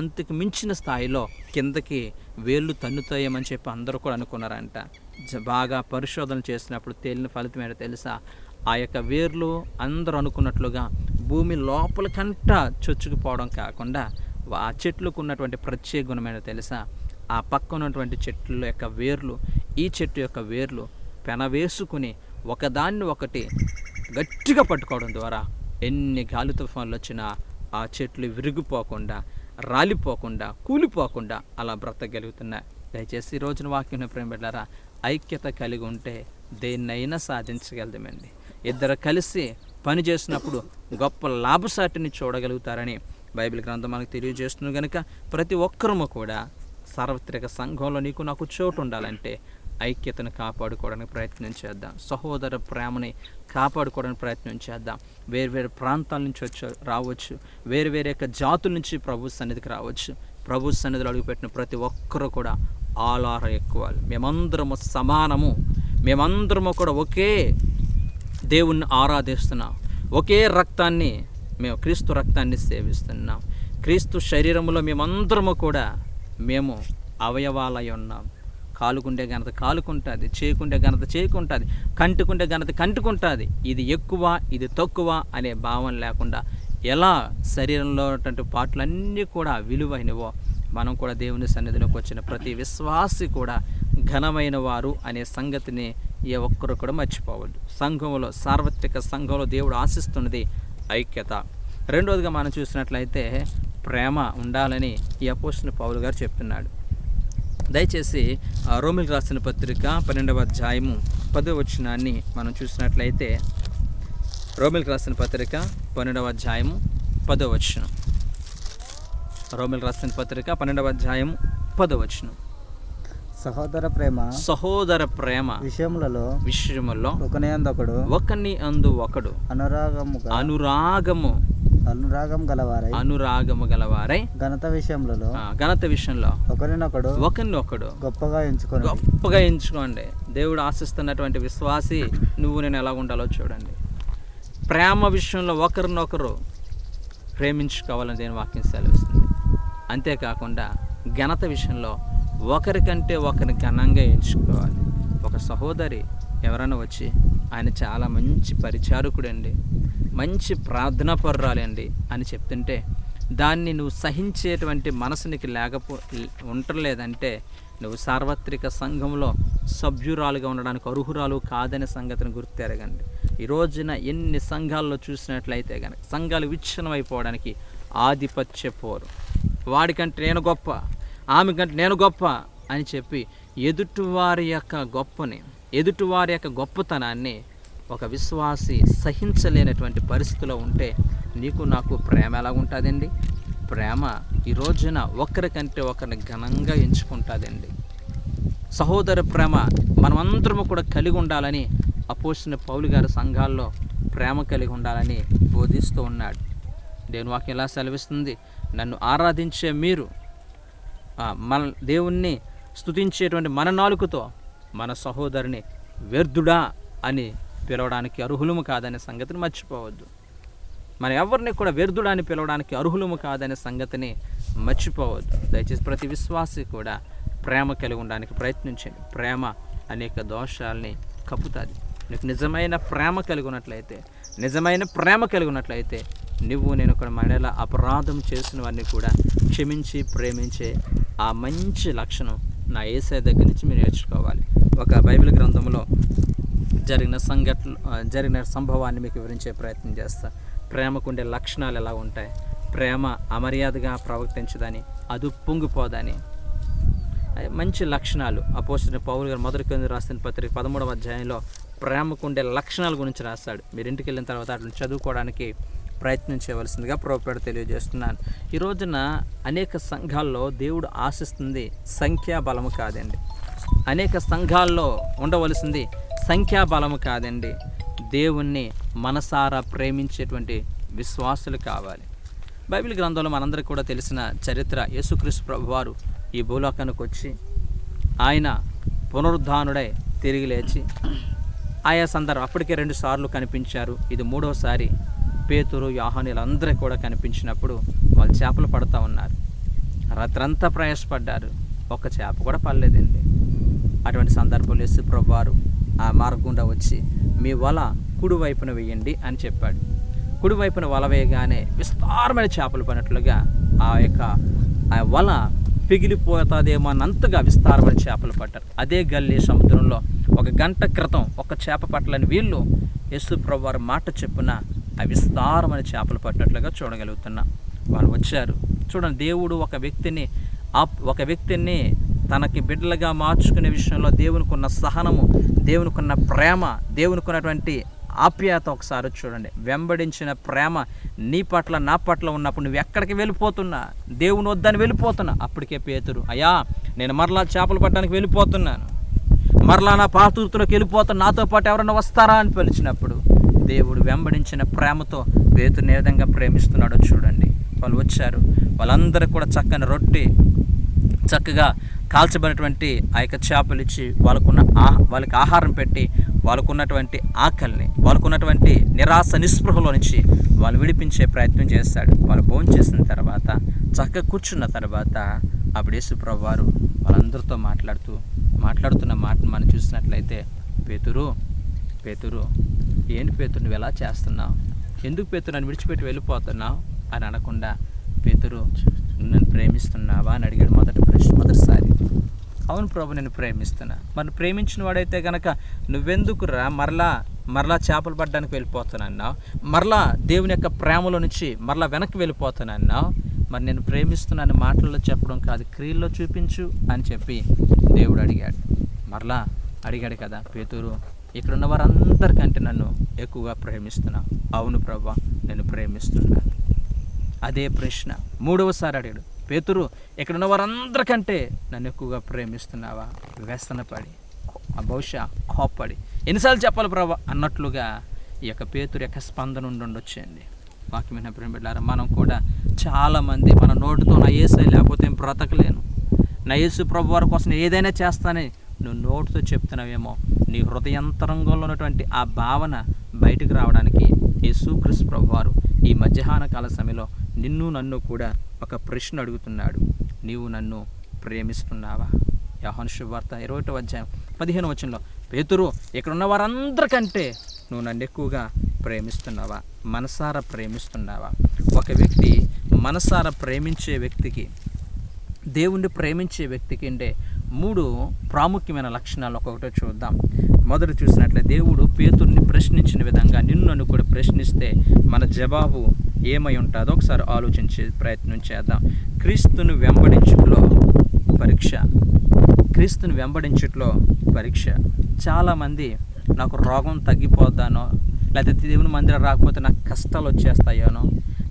అంతకు మించిన స్థాయిలో కిందకి వేళ్ళు తన్నుతాయేమని చెప్పి అందరూ కూడా అనుకున్నారంట. బాగా పరిశోధన చేసినప్పుడు తేలిన ఫలితం ఏంటో తెలుసా? ఆ యొక్క వేర్లు అందరూ అనుకున్నట్లుగా భూమి లోపలికంట చొచ్చుకుపోవడం కాకుండా ఆ చెట్లకు ఉన్నటువంటి ప్రత్యేక గుణమైన తెలుసా? ఆ పక్క ఉన్నటువంటి చెట్ల యొక్క వేర్లు ఈ చెట్టు యొక్క వేర్లు పెనవేసుకుని ఒకదాన్ని ఒకటి గట్టిగా పట్టుకోవడం ద్వారా ఎన్ని గాలి తుఫాన్లు వచ్చినా ఆ చెట్లు విరిగిపోకుండా, రాలిపోకుండా, కూలిపోకుండా అలా బ్రతకగలుగుతున్నాయి. దయచేసి ఈ రోజున వాక్యం ప్రేమ బిడ్డలారా, ఐక్యత కలిగి ఉంటే దేన్నైనా సాధించగలదమండి. ఇద్దరు కలిసి పని చేసినప్పుడు గొప్ప లాభసాటిని చూడగలుగుతారని బైబిల్ గ్రంథం మనకు తెలియజేస్తుంది. కనుక ప్రతి ఒక్కరము కూడా సార్వత్రిక సంఘంలో నీకు నాకు చోటు ఉండాలంటే ఐక్యతను కాపాడుకోవడానికి ప్రయత్నం చేద్దాం. సహోదర ప్రేమని కాపాడుకోవడానికి ప్రయత్నం చేద్దాం. వేరు ప్రాంతాల నుంచి రావచ్చు, వేరు యొక్క జాతుల నుంచి ప్రభు సన్నిధికి రావచ్చు. ప్రభు సన్నిధిలో అడుగుపెట్టిన ప్రతి ఒక్కరూ కూడా ఆల్ ఆర్ ఈక్వల్. మేమందరము సమానము. మేమందరము కూడా ఒకే దేవుణ్ణి ఆరాధిస్తున్నాం. ఒకే రక్తాన్ని, మేము క్రీస్తు రక్తాన్ని సేవిస్తున్నాం. క్రీస్తు శరీరంలో మేమందరము కూడా మేము అవయవాలై ఉన్నాం. కాలుకుంటే ఘనత కాలుకుంటుంది, చేయకుంటే ఘనత చేయకుంటుంది, కంటుకుంటే ఘనత కంటుకుంటుంది. ఇది ఎక్కువ ఇది తక్కువ అనే భావం లేకుండా ఎలా శరీరంలో ఉన్నటువంటి పార్ట్లన్నీ కూడా విలువైనవో మనం కూడా దేవుని సన్నిధిలోకి వచ్చిన ప్రతి విశ్వాసి కూడా ఘనమైన వారు అనే సంగతిని ఏ ఒక్కరు కూడా మర్చిపోవద్దు. సంఘంలో, సార్వత్రిక సంఘంలో దేవుడు ఆశిస్తున్నది ఐక్యత. రెండవదిగా మనం చూసినట్లయితే ప్రేమ ఉండాలని ఈ అపోస్తలుడైన పౌలు గారు చెప్తున్నాడు. దయచేసి రోమిలకు రాసిన పత్రిక 12వ అధ్యాయము 10వ వచనాన్ని మనం చూసినట్లయితే, రోమిలకు రాసిన పత్రిక 12వ అధ్యాయము 10వ వచనం. రోమిలకు రాసిన పత్రిక 12వ అధ్యాయము 10వ వచనం. సహోదర ప్రేమ విషయములలో ఒకని అందు ఒకడు అనురాగము గలవారై ఘనత విషయంలో ఒకరినొకడు గొప్పగా ఎంచుకోండి. దేవుడు ఆశిస్తున్నటువంటి విశ్వాసి నువ్వు నేను ఎలా ఉండాలో చూడండి. ప్రేమ విషయంలో ఒకరినొకరు ప్రేమించుకోవాలని దేని వాక్యం సెలవిస్తుంది. అంతేకాకుండా ఘనత విషయంలో ఒకరికంటే ఒకరిని ఘనంగా ఎంచుకోవాలి. ఒక సహోదరి ఎవరైనా వచ్చి ఆయన చాలా మంచి పరిచారకుడండి, మంచి ప్రార్థనా పరురాలండి అని చెప్తుంటే దాన్ని నువ్వు సహించేటువంటి మనసు నీకు ఉండలేదంటే నువ్వు సార్వత్రిక సంఘంలో సభ్యురాలుగా ఉండడానికి అర్హురాలు కాదనే సంగతిని గుర్తెరగండి. ఈ రోజున ఎన్ని సంఘాల్లో చూసినట్లయితే కనుక సంఘాలు విచ్ఛిన్నమైపోవడానికి ఆధిపత్య పోరు. వాడికంటే నేను గొప్ప, ఆమె కంటే నేను గొప్ప అని చెప్పి ఎదుటివారి యొక్క గొప్పతనాన్ని ఒక విశ్వాసి సహించలేనటువంటి పరిస్థితిలో ఉంటే నీకు నాకు ప్రేమ ఎలా ఉంటుందండి? ప్రేమ ఈ రోజున ఒకరికంటే ఒకరిని ఘనంగా ఎంచుకుంటుందండి. సహోదర ప్రేమ మనమందరము కూడా కలిగి ఉండాలని అపోస్తలుడైన పౌలు గారు సంఘాల్లో ప్రేమ కలిగి ఉండాలని బోధిస్తూ ఉన్నాడు. దేవుని వాక్యం ఎలా సెలవిస్తుంది? నన్ను ఆరాధించే మీరు మన దేవుణ్ణి స్తుతించేటువంటి మన నాలుకతో మన సహోదరుని వ్యర్థుడా అని పిలవడానికి అర్హులము కాదనే సంగతిని మర్చిపోవద్దు. మనం ఎవరిని కూడా వ్యర్థుడా అని పిలవడానికి అర్హులము కాదనే సంగతిని మర్చిపోవద్దు. దయచేసి ప్రతి విశ్వాసి కూడా ప్రేమ కలిగి ఉండడానికి ప్రయత్నించండి. ప్రేమ అనేక దోషాలని కప్పుతుంది. నీకు నిజమైన ప్రేమ కలిగి ఉన్నట్లయితే నువ్వు నేను ఒక మహిళ అపరాధం చేసిన వారిని కూడా క్షమించి ప్రేమించే ఆ మంచి లక్షణం నా యేసయ్య దగ్గర నుంచి మీరు నేర్చుకోవాలి. ఒక బైబిల్ గ్రంథంలో జరిగిన సంభవాన్ని మీకు వివరించే ప్రయత్నం చేస్తా. ప్రేమకుండే లక్షణాలు ఎలా ఉంటాయి? ప్రేమ అమర్యాదగా ప్రవర్తించదని, అది పొంగిపోదని మంచి లక్షణాలు అపోస్తలుడైన పౌలు గారు మొదటి కొరింథీయులకు రాసిన పత్రిక 13వ అధ్యాయంలో ప్రేమకుండే లక్షణాల గురించి రాస్తాడు. మీరు ఇంటికి వెళ్ళిన తర్వాత అట్లా చదువుకోవడానికి ప్రయత్నం చేయవలసిందిగా ప్రభువుపేట తెలియజేస్తున్నాను. ఈ రోజున అనేక సంఘాల్లో దేవుడు ఆశిస్తుంది సంఖ్యాబలము కాదండి. అనేక సంఘాల్లో ఉండవలసింది సంఖ్యాబలము కాదండి. దేవుణ్ణి మనసారా ప్రేమించేటువంటి విశ్వాసులు కావాలి. బైబిల్ గ్రంథంలో మనందరికీ కూడా తెలిసిన చరిత్ర. యేసుక్రీస్తు ప్రభువారు ఈ భూలోకానికి వచ్చి ఆయన పునరుద్ధానుడై తిరిగి లేచి ఆయా సందర్భం అప్పటికే 2 సార్లు కనిపించారు. ఇది 3వసారి పేతురు, యోహాను అందరూ కూడా కనిపించినప్పుడు వాళ్ళు చేపలు పడుతూ ఉన్నారు. రాత్రంతా ప్రయాసపడ్డారు, ఒక్క చేప కూడా పడలేదండి. అటువంటి సందర్భంలో యేసు ప్రభువారు ఆ మార్గం గుండా వచ్చి మీ వల కుడివైపున వేయండి అని చెప్పాడు. కుడివైపున వల వేయగానే విస్తారమైన చేపలు పడినట్లుగా ఆ వల పిగిలిపోతుందేమో అన్నంతగా విస్తారమైన చేపలు పట్టారు. అదే గల్లీ సముద్రంలో 1 గంట క్రితం ఒక చేప పట్టలని వీళ్ళు యేసు ప్రభువారు మాట చెప్పున ఆ విస్తారమైన చేపలు పట్టినట్లుగా చూడగలుగుతున్నాం. వాళ్ళు వచ్చారు. చూడండి, దేవుడు ఒక వ్యక్తిని తనకి బిడ్డలుగా మార్చుకునే విషయంలో దేవునికున్న సహనము, దేవునికున్న ప్రేమ, దేవునికున్నటువంటి ఆప్యాయత ఒకసారి చూడండి. వెంబడించిన ప్రేమ నీ పట్ల నా పట్ల ఉన్నప్పుడు నువ్వు ఎక్కడికి వెళ్ళిపోతున్నా? దేవుని వద్దని వెళ్ళిపోతున్నా. అప్పటికే పేతురు, అయ్యా నేను మరలా చేపలు పట్టడానికి వెళ్ళిపోతున్నాను, మరలా నా పాతూరులోకి వెళ్ళిపోతాను, నాతో పాటు ఎవరైనా వస్తారా అని పిలిచినప్పుడు దేవుడు వెంబడించిన ప్రేమతో పేతురుని ఏ విధంగా ప్రేమిస్తున్నాడో చూడండి. వాళ్ళు వచ్చారు. వాళ్ళందరూ కూడా చక్కని రొట్టె, చక్కగా కాల్చబడినటువంటి ఆ యొక్క చేపలు ఇచ్చి వాళ్ళకి ఆహారం పెట్టి వాళ్ళకున్నటువంటి ఆకలిని, వాళ్ళకున్నటువంటి నిరాశ నిస్పృహలో నుంచి వాళ్ళు విడిపించే ప్రయత్నం చేస్తాడు. వాళ్ళు భోజనం చేసిన తర్వాత చక్కగా కూర్చున్న తర్వాత అప్పుడు యేసు ప్రభువారు వాళ్ళందరితో మాట్లాడుతూ, మాట్లాడుతున్న మాటను మనం చూసినట్లయితే, పేతురు ఏంటి పేతురు నువ్వు ఎలా చేస్తున్నావు, ఎందుకు పేతురు నన్ను విడిచిపెట్టి వెళ్ళిపోతున్నావు అని అనకుండా, పేతురు నన్ను ప్రేమిస్తున్నావా అని అడిగాడు మొదటిసారి. అవును ప్రభు, నేను ప్రేమిస్తున్నా. మరి ప్రేమించిన వాడైతే కనుక నువ్వెందుకురా మరలా చేపలు పడ్డానికి వెళ్ళిపోతానన్నావు, మరలా దేవుని యొక్క ప్రేమలో నుంచి మరలా వెనక్కి వెళ్ళిపోతానన్నావు. మరి నేను ప్రేమిస్తున్నాను మాటల్లో చెప్పడం కాదు, క్రియల్లో చూపించు అని చెప్పి దేవుడు అడిగాడు కదా, పేతురు ఇక్కడ ఉన్న వారందరికంటే నన్ను ఎక్కువగా ప్రేమిస్తున్నావు. అవును ప్రభు, నేను ప్రేమిస్తున్నాను. అదే ప్రశ్న మూడవసారి అడిగాడు, పేతురు ఇక్కడ ఉన్న వారందరికంటే నన్ను ఎక్కువగా ప్రేమిస్తున్నావా? వ్యసనపడి, బహుశా కోప్పడి, ఎన్నిసార్లు చెప్పాలి ప్రభు అన్నట్లుగా ఈ యొక్క పేతురు యొక్క స్పందన ఉండొచ్చండి. వాక్యమైన ప్రేమ బిడ్డలారా, మనం కూడా చాలామంది మన నోటితో నా యేసే లేకపోతే ఏం బ్రతకలేను, నా యేసు ప్రభు వారి కోసం ఏదైనా చేస్తానని నువ్వు నోటితో చెప్తున్నావేమో, నీ హృదయంతరంగంలో ఉన్నటువంటి ఆ భావన బయటకు రావడానికి యేసుక్రీస్తు ప్రభు వారు ఈ మధ్యాహ్న కాల సమయంలో నిన్ను నన్ను కూడా ఒక ప్రశ్న అడుగుతున్నాడు. నీవు నన్ను ప్రేమిస్తున్నావా? యోహాను శుభవార్త 21వ అధ్యాయం 15వ వచనంలో, పేతురు ఇక్కడ ఉన్న వారందరికంటే నువ్వు నన్ను ఎక్కువగా ప్రేమిస్తున్నావా? మనసారా ప్రేమిస్తున్నావా? ఒక వ్యక్తి మనసారా ప్రేమించే వ్యక్తికి, దేవుణ్ణి ప్రేమించే వ్యక్తికి అంటే 3 ప్రాముఖ్యమైన లక్షణాలు ఒక్కొక్కటో చూద్దాం. మొదట చూసినట్లయితే, దేవుడు పేతురుని ప్రశ్నించిన విధంగా నిన్ను నన్ను కూడా ప్రశ్నిస్తే మన జవాబు ఏమై ఉంటుందో ఒకసారి ఆలోచించే ప్రయత్నం చేద్దాం. క్రీస్తును వెంబడించుట్లో పరీక్ష. చాలామంది నాకు రోగం తగ్గిపోతానో, లేకపోతే దేవుని మందిరం రాకపోతే నాకు కష్టాలు వచ్చేస్తాయోనో,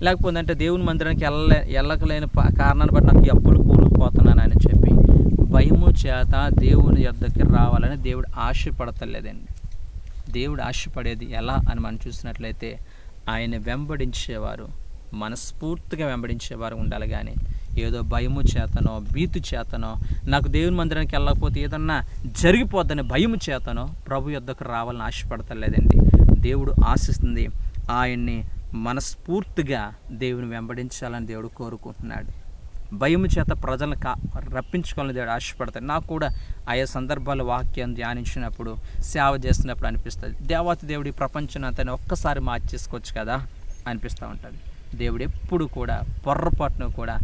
లేకపోతే అంటే దేవుని మందిరానికి వెళ్ళకలేని కారణాన్ని బట్టి నాకు అప్పులు కూరుకుపోతున్నానని చెప్పి భయము చేత దేవుని యొద్దకి రావాలని దేవుడు ఆశపడతలేదండి. దేవుడు ఆశపడేది ఎలా అని మనం చూసినట్లయితే, ఆయన వెంబడించేవారు మనస్ఫూర్తిగా వెంబడించేవారు ఉండాలి. కానీ ఏదో భయము చేతనో, భీతు చేతనో, నాకు దేవుని మందిరానికి వెళ్ళకపోతే ఏదన్నా జరిగిపోద్దని భయము చేతనో ప్రభు యొద్దకు రావాలని ఆశపడతలేదండి. దేవుడు ఆశిస్తుంది ఆయన్ని మనస్ఫూర్తిగా దేవుని వెంబడించాలని దేవుడు కోరుకుంటున్నాడు. భయము చేత ప్రజలను రప్పించుకోవాలని దేవుడు ఆశపడతాడు. నాకు కూడా ఆయా సందర్భాల వాక్యం ధ్యానించినప్పుడు, సేవ చేస్తున్నప్పుడు అనిపిస్తుంది, దేవాతి దేవుడు ఈ ప్రపంచాన్ని అంతా ఒక్కసారి మార్చేసుకోవచ్చు కదా అనిపిస్తూ ఉంటుంది. దేవుడు ఎప్పుడు కూడా పొర్రపాటును కూడా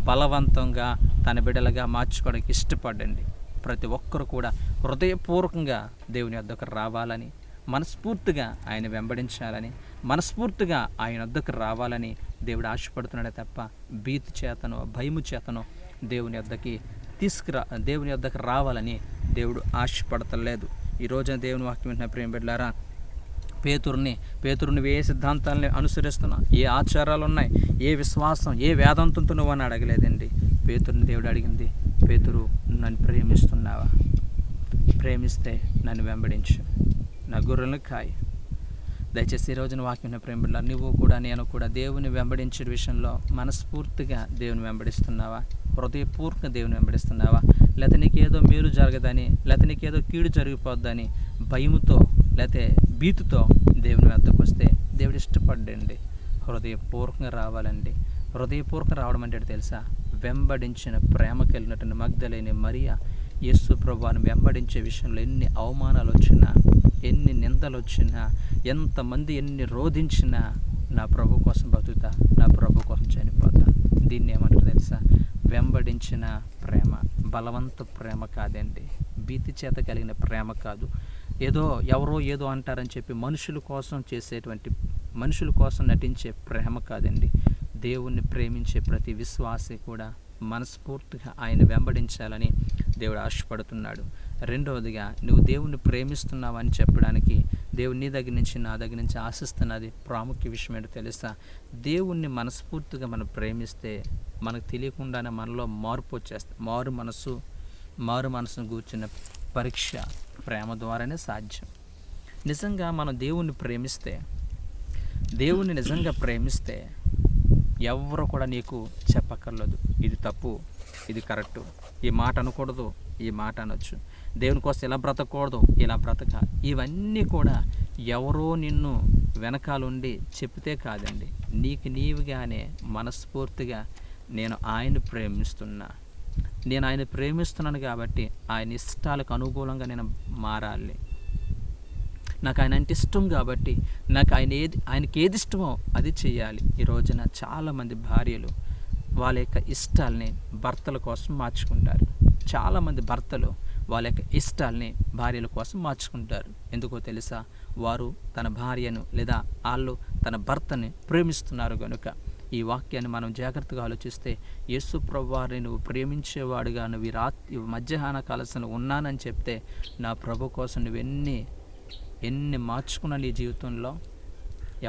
బలవంతంగా తన బిడ్డలుగా మార్చుకోవడానికి ఇష్టపడండి. ప్రతి ఒక్కరు కూడా హృదయపూర్వకంగా దేవుని వద్దకు రావాలని, మనస్ఫూర్తిగా ఆయన వెంబడించాలని, మనస్ఫూర్తిగా ఆయన వద్దకు రావాలని దేవుడు ఆశపడుతున్నాడే తప్ప భీతి చేతనో, భయము చేతనో దేవుని వద్దకు రావాలని దేవుడు ఆశపడతలేదు. ఈ రోజున దేవుని వాక్యం వింటున్న ప్రేమ బిడ్డలారా, పేతురుని ఏ సిద్ధాంతాలని అనుసరిస్తున్నా, ఏ ఆచారాలు ఉన్నాయి, ఏ విశ్వాసం, ఏ వేదాంతంతో నువ్వు అని అడగలేదండి. పేతురుని దేవుడు అడిగింది, పేతురు నన్ను ప్రేమిస్తున్నావా? ప్రేమిస్తే నన్ను వెంబడించు, నా గొర్రెలను కాయి. దయచేసి ఈ రోజున వాక్యం ప్రేమ బిడ్డలారా, నువ్వు కూడా నేను కూడా దేవుని వెంబడించే విషయంలో మనస్ఫూర్తిగా దేవుని వెంబడిస్తున్నావా? హృదయపూర్వకంగా దేవుని వెంబడిస్తున్నావా? లేకపోతే నీకేదో మేలు జరగదని, లేకపోతే నీకేదో కీడు జరిగిపోద్దని భయముతో లేకపోతే భీతితో దేవుని వద్దకు వస్తే దేవుడు ఇష్టపడ్డండి. హృదయపూర్వకంగా రావాలండి. హృదయపూర్వకంగా రావడం అంటే తెలుసా? వెంబడించిన ప్రేమ కలిగినటువంటి మగ్దలేని మరియా యేసు ప్రభువుని వెంబడించే విషయంలో ఎన్ని అవమానాలు వచ్చినా, ఎన్ని నిందలు వచ్చినా, ఎంతమంది ఎన్ని రోధించినా నా ప్రభు కోసం బతుకుతా, నా ప్రభు కోసం చనిపోతా. దీన్ని ఏమంటారు తెలుసా? వెంబడించిన ప్రేమ. బలవంత ప్రేమ కాదండి, భీతి చేత కలిగిన ప్రేమ కాదు. ఎవరో ఏదో అంటారని చెప్పి మనుషుల కోసం నటించే ప్రేమ కాదండి. దేవుణ్ణి ప్రేమించే ప్రతి విశ్వాసి కూడా మనస్ఫూర్తిగా ఆయన వెంబడించాలని దేవుడు ఆశపడుతున్నాడు. రెండవదిగా, నువ్వు దేవుణ్ణి ప్రేమిస్తున్నావు అని చెప్పడానికి దేవుడు నీ దగ్గర నుంచి, నా దగ్గర నుంచి ఆశిస్తున్నది ప్రాముఖ్య విషయం ఏంటో తెలుసా? దేవుణ్ణి మనస్ఫూర్తిగా మనం ప్రేమిస్తే మనకు తెలియకుండానే మనలో మార్పు వచ్చేస్తుంది. మారు మనసును కూర్చున్న పరీక్ష ప్రేమ ద్వారానే సాధ్యం. నిజంగా మనం దేవుణ్ణి నిజంగా ప్రేమిస్తే ఎవరు కూడా నీకు చెప్పక్కర్లేదు, ఇది తప్పు, ఇది కరెక్టు, ఈ మాట అనకూడదు, ఈ మాట అనొచ్చు, దేవుని కోసం ఇలా బ్రతకూడదు, ఇలా బ్రతక. ఇవన్నీ కూడా ఎవరో నిన్ను వెనకాలండి చెప్తే కాదండి, నీకు నీవుగానే మనస్ఫూర్తిగా నేను ఆయన్ని ప్రేమిస్తున్నా, నేను ఆయన ప్రేమిస్తున్నాను కాబట్టి ఆయన ఇష్టాలకు అనుకూలంగా నేను మారాలి. నాకు ఆయన అంటే ఇష్టం కాబట్టి నాకు ఆయనకి ఏది ఇష్టమో అది చేయాలి. ఈ రోజున చాలామంది భార్యలు వాళ్ళ యొక్క ఇష్టాలని భర్తల కోసం మార్చుకుంటారు. చాలామంది భర్తలు వాళ్ళ యొక్క ఇష్టాలని భార్యల కోసం మార్చుకుంటారు. ఎందుకో తెలుసా? వారు తన భార్యను లేదా వాళ్ళు తన భర్తని ప్రేమిస్తున్నారు కనుక. ఈ వాక్యాన్ని మనం జాగ్రత్తగా ఆలోచిస్తే, యేసు ప్రభువారిని నువ్వు ప్రేమించేవాడుగా నువ్వు ఈ మధ్యాహ్న కాలసన ఉన్నానని చెప్తే, నా ప్రభు కోసం నువ్వు ఎన్ని మార్చుకున్నా నీ జీవితంలో.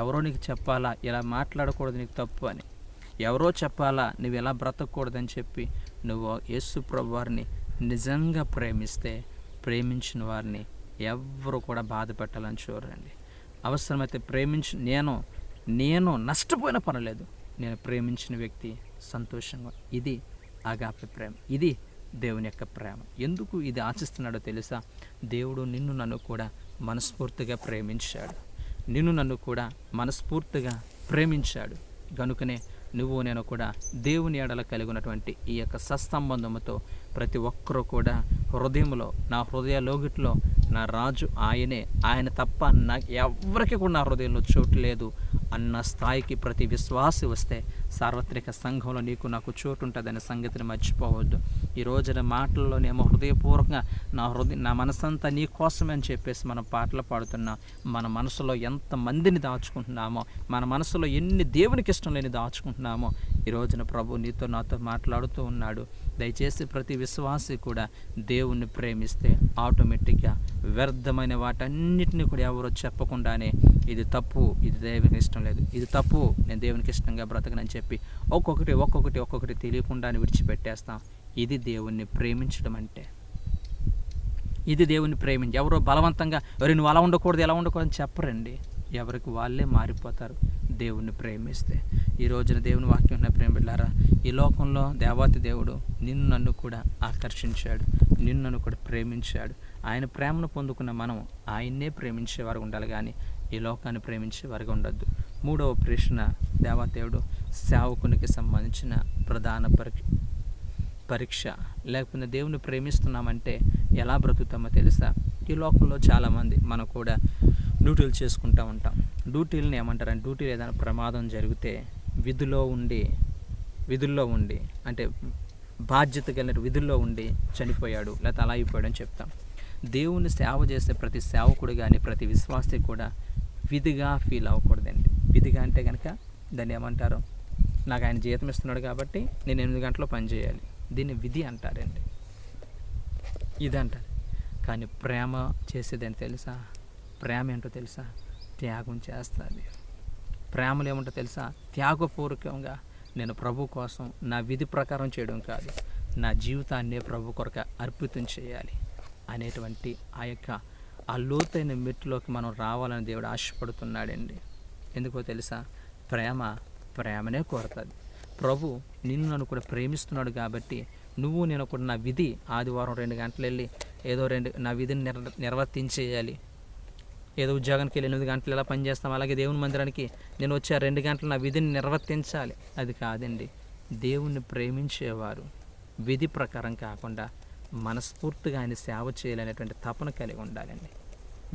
ఎవరో నీకు చెప్పాలా ఇలా మాట్లాడకూడదు, నీకు తప్పు అని. ఎవరో చెప్పాలా నువ్వు ఎలా బ్రతకూడదని చెప్పి నువ్వు యేసు ప్రభువారిని నిజంగా ప్రేమిస్తే, ప్రేమించిన వారిని ఎవ్వరు కూడా బాధ పెట్టాలని చూడండి. అవసరమైతే నేను నష్టపోయిన పర్లేదు, నేను ప్రేమించిన వ్యక్తి సంతోషంగా. ఇది అగాపె ప్రేమ, ఇది దేవుని యొక్క ప్రేమ. ఎందుకు ఇది ఆశిస్తున్నాడో తెలుసా? దేవుడు నిన్ను నన్ను కూడా మనస్ఫూర్తిగా ప్రేమించాడు. నిన్ను నన్ను కూడా మనస్ఫూర్తిగా ప్రేమించాడు గనుకనే నువ్వు నేను కూడా దేవుని ఎడల కలిగి ఉన్నటువంటి ఈ యొక్క సత్సంబంధముతో ప్రతి ఒక్కరూ కూడా హృదయంలో, నా హృదయ లోగిట్లో నా రాజు ఆయనే, ఆయన తప్ప నాకు ఎవరికి కూడా నా హృదయంలో చోటు లేదు అన్న స్థాయికి ప్రతి విశ్వాసి వస్తే సార్వత్రిక సంఘంలో నీకు నాకు చోటు ఉంటుందనే సంగతిని మర్చిపోవద్దు. ఈ రోజున మాటల్లోనేమో హృదయపూర్వకంగా నా మనసంతా నీ కోసమే అని చెప్పేసి మనం పాటలు పాడుతున్నాం. మన మనసులో ఎంతమందిని దాచుకుంటున్నామో, మన మనసులో ఎన్ని దేవునికి ఇష్టం లేని దాచుకుంటున్నామో ఈ రోజున ప్రభు నీతో నాతో మాట్లాడుతూ ఉన్నాడు. దయచేసి ప్రతి విశ్వాసి కూడా దేవుణ్ణి ప్రేమిస్తే ఆటోమేటిక్గా వ్యర్థమైన వాటన్నిటిని కూడా ఎవరో చెప్పకుండానే ఇది తప్పు, ఇది దేవునికి ఇష్టం లేదు, ఇది తప్పు, నేను దేవునికి ఇష్టంగా బ్రతకనని చెప్పి ఒక్కొక్కటి తెలియకుండానే విడిచిపెట్టేస్తాం. ఇది దేవుణ్ణి ప్రేమించడం అంటే. ఇది దేవుణ్ణి ప్రేమించి ఎవరో బలవంతంగా నువ్వు అలా ఉండకూడదు ఎలా ఉండకూడదు అని చెప్పరండి. ఎవరికి వాళ్ళే మారిపోతారు దేవుణ్ణి ప్రేమిస్తే. ఈ రోజున దేవుని వాక్యం ప్రేమ బిడ్డలారా, ఈ లోకంలో దేవాతి దేవుడు నిన్ను నన్ను కూడా ఆకర్షించాడు, నిన్ను నన్ను కూడా ప్రేమించాడు. ఆయన ప్రేమను పొందుకున్న మనం ఆయన్నే ప్రేమించేవారు ఉండాలి కానీ ఈ లోకాన్ని ప్రేమించేవారుగా ఉండొద్దు. మూడవ ప్రశ్న, దేవాదేవుడు సేవకునికి సంబంధించిన ప్రధాన పరీక్ష. లేకపోతే దేవుని ప్రేమిస్తున్నామంటే ఎలా బ్రతుకుతామో తెలుసా? ఈ లోకంలో చాలామంది మనం కూడా డ్యూటీలు చేసుకుంటూ ఉంటాం. డ్యూటీలను ఏమంటారంటే, డ్యూటీలు ఏదైనా ప్రమాదం జరిగితే విధుల్లో ఉండి అంటే బాధ్యత కలిగిన విధుల్లో ఉండి చనిపోయాడు లేకపోతే అలా అయిపోయాడు అని చెప్తాం. దేవుని సేవ చేసే ప్రతి సేవకుడు కానీ ప్రతి విశ్వాసి కూడా విధిగా ఫీల్ అవ్వకూడదండి. విధిగా అంటే కనుక దాన్ని ఏమంటారు? నాకు ఆయన జీతం ఇస్తున్నాడు కాబట్టి నేను 8 గంటలు పని చేయాలి, దీన్ని విధి అంటారండి, ఇది అంటారు. కానీ ప్రేమ చేసేదని తెలుసా? ప్రేమ ఏంటో తెలుసా? త్యాగం చేస్తుంది. ప్రేమలు ఏమంటో తెలుసా? త్యాగపూర్వకంగా నేను ప్రభు కోసం నా విధి ప్రకారం చేయడం కాదు, నా జీవితాన్నే ప్రభు కొరకు అర్పితం చేయాలి అనేటువంటి ఆ లోతైన మెట్టులోకి మనం రావాలని దేవుడు ఆశపడుతున్నాడండి. ఎందుకో తెలుసా? ప్రేమనే కోరుతుంది. ప్రభు నిన్ను నన్ను కూడా ప్రేమిస్తున్నాడు కాబట్టి నువ్వు నేను కూడా నా విధి ఆదివారం 2 గంటలు వెళ్ళి నా విధిని నిర్వర్తించేయాలి. ఏదో ఉద్యోగానికి వెళ్ళి 8 గంటలు ఎలా పనిచేస్తాం, అలాగే దేవుని మందిరానికి నేను వచ్చి 2 గంటలు నా విధిని నిర్వర్తించాలి. అది కాదండి. దేవుణ్ణి ప్రేమించేవారు విధి ప్రకారం కాకుండా మనస్ఫూర్తిగా ఆయన సేవ చేయాలనేటువంటి తపన కలిగి ఉండాలండి.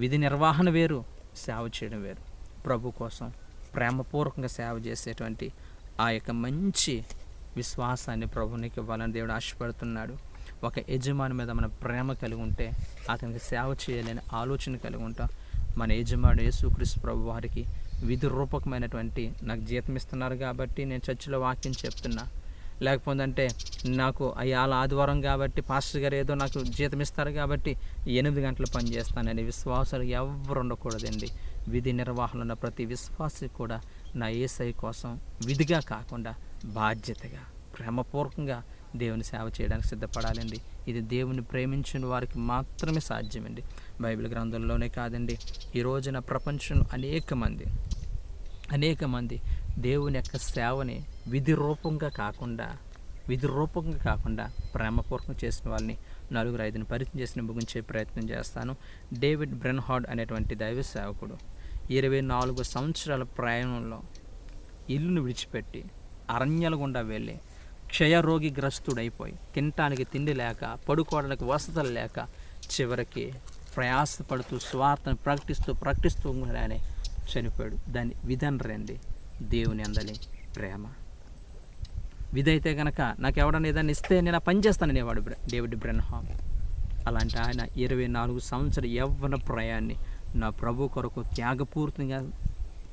విధి నిర్వహణ వేరు, సేవ చేయడం వేరు. ప్రభు కోసం ప్రేమపూర్వకంగా సేవ చేసేటువంటి ఆ యొక్క మంచి విశ్వాసాన్ని ప్రభునికి ఇవ్వాలని దేవుడు ఆశపడుతున్నాడు. ఒక యజమాని మీద మన ప్రేమ కలిగి ఉంటే అతనికి సేవ చేయాలని ఆలోచన కలిగి ఉంటాం. మన యజమానుడు యేసుక్రీస్తు ప్రభు వారికి విధి రూపకమైనటువంటి నాకు జీతం ఇస్తున్నారు కాబట్టి నేను చర్చిలో వాక్యం చెప్తున్నా, లేకపోతే నాకు అయ్యాల ఆదివారం కాబట్టి పాస్టర్ గారు ఏదో నాకు జీతం ఇస్తారు కాబట్టి 8 గంటలు పని చేస్తానని విశ్వాసాలు ఎవరు ఉండకూడదండి. విధి నిర్వహణ ఉన్న ప్రతి విశ్వాసి కూడా నా యేసయ్య కోసం విధిగా కాకుండా బాధ్యతగా ప్రేమపూర్వకంగా దేవుని సేవ చేయడానికి సిద్ధపడాలండి. ఇది దేవుని ప్రేమించిన వారికి మాత్రమే సాధ్యమండి. బైబిల్ గ్రంథంలోనే కాదండి, ఈ రోజున ప్రపంచంలో అనేక మంది దేవుని యొక్క సేవని విధి రూపంగా కాకుండా ప్రేమపూర్వకంగా చేసిన వాళ్ళని 4-5 పరిచయం చేసిన ముగించే ప్రయత్నం చేస్తాను. డేవిడ్ బ్రెన్హార్డ్ అనేటువంటి దైవ సేవకుడు 24 సంవత్సరాల ప్రయాణంలో ఇల్లును విడిచిపెట్టి అరణ్యాల గుండా వెళ్ళి క్షయరోగి గ్రస్తుడైపోయి తినటానికి తిండి లేక, పడుకోవడానికి వసతులు లేక, చివరికి ప్రయాసపడుతూ స్వార్థను ప్రకటిస్తూ ఉండగానే చనిపోయాడు. దాన్ని విధనరండి దేవుని అందలి ప్రేమ. విధైతే కనుక నాకు ఎవడన్నా ఏదైనా ఇస్తే నేను ఆ పని చేస్తాననేవాడు డేవిడ్ బ్రెన్హామ్. అలాంటి ఆయన 24 సంవత్సరాల యవ్వన ప్రయాన్ని నా ప్రభు కొరకు త్యాగపూర్తిగా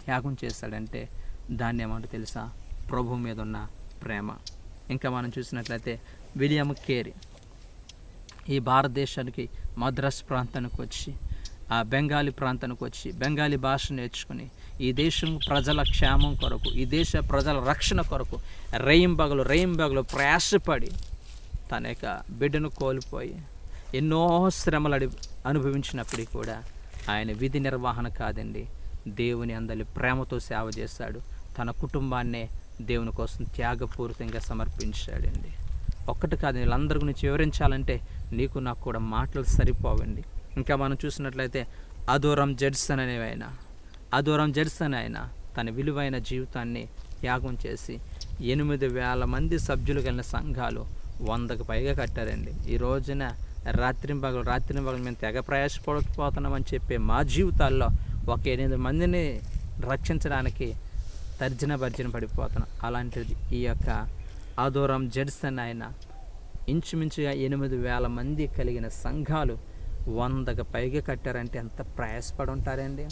త్యాగం చేశాడంటే దాన్ని ఏమంటో తెలుసా? ప్రభు మీద ఉన్న ప్రేమ. ఇంకా మనం చూసినట్లయితే విలియం కేరీ ఈ భారతదేశానికి మద్రాస్ ప్రాంతానికి వచ్చి, ఆ బెంగాలీ ప్రాంతానికి వచ్చి బెంగాలీ భాష నేర్చుకుని ఈ దేశం ప్రజల క్షేమం కొరకు, ఈ దేశ ప్రజల రక్షణ కొరకు రేయింబగలు ప్రయాసపడి తన యొక్క బిడ్డను కోల్పోయి ఎన్నో శ్రమలు అనుభవించినప్పటికీ కూడా ఆయన విధి నిర్వహణ కాదండి, దేవుని అందలి ప్రేమతో సేవ చేశాడు. తన కుటుంబాన్నే దేవుని కోసం త్యాగపూరితంగా సమర్పించాడండి. ఒక్కటి కాదు, వీళ్ళందరి గురించి వివరించాలంటే నీకు నాకు కూడా మాటలు సరిపోవండి. ఇంకా మనం చూసినట్లయితే అదోరం జడ్సన్ ఆయన తన విలువైన జీవితాన్ని త్యాగం చేసి 8,000 మంది సభ్యులు కలిగిన సంఘాలు 100కు పైగా కట్టారండి. ఈ రోజున రాత్రింబగలు మేము తెగ ప్రయాసపడిపోతున్నామని చెప్పే మా జీవితాల్లో ఒక 8 మందిని రక్షించడానికి భర్జన పడిపోతున్నాం. అలాంటిది ఈ యొక్క అదోరం జడ్సన్ ఆయన ఇంచుమించుగా 8,000 మంది కలిగిన సంఘాలు 100కు పైగా కట్టారంటే ఎంత ప్రయాసపడి ఉంటారండి.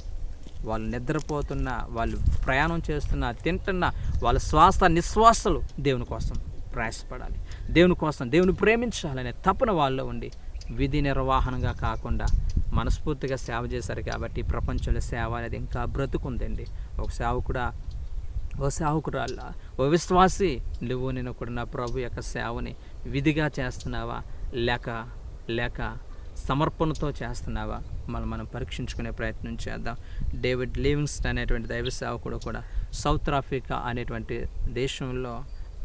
వాళ్ళు నిద్రపోతున్నా, వాళ్ళు ప్రయాణం చేస్తున్నా, తింటున్నా, వాళ్ళ శ్వాస నిశ్వాసలు దేవుని కోసం ప్రయాసపడాలి, దేవుని కోసం దేవుని ప్రేమించాలనే తపన వాళ్ళలో ఉండి విధి నిర్వహణగా కాకుండా మనస్ఫూర్తిగా సేవ చేశారు. కాబట్టి ప్రపంచంలో సేవ అనేది ఇంకా బ్రతుకుందండి. ఒక సేవకురాళ్ళ, ఓ విశ్వాసి, నువ్వు నేను కూడా నా ప్రభు యొక్క సేవని విధిగా చేస్తున్నావా లేక సమర్పణతో చేస్తున్నావా? మనం పరీక్షించుకునే ప్రయత్నం చేద్దాం. డేవిడ్ లివింగ్స్టన్ అనేటువంటి దైవ సేవకుడు కూడా సౌత్ ఆఫ్రికా అనేటువంటి దేశంలో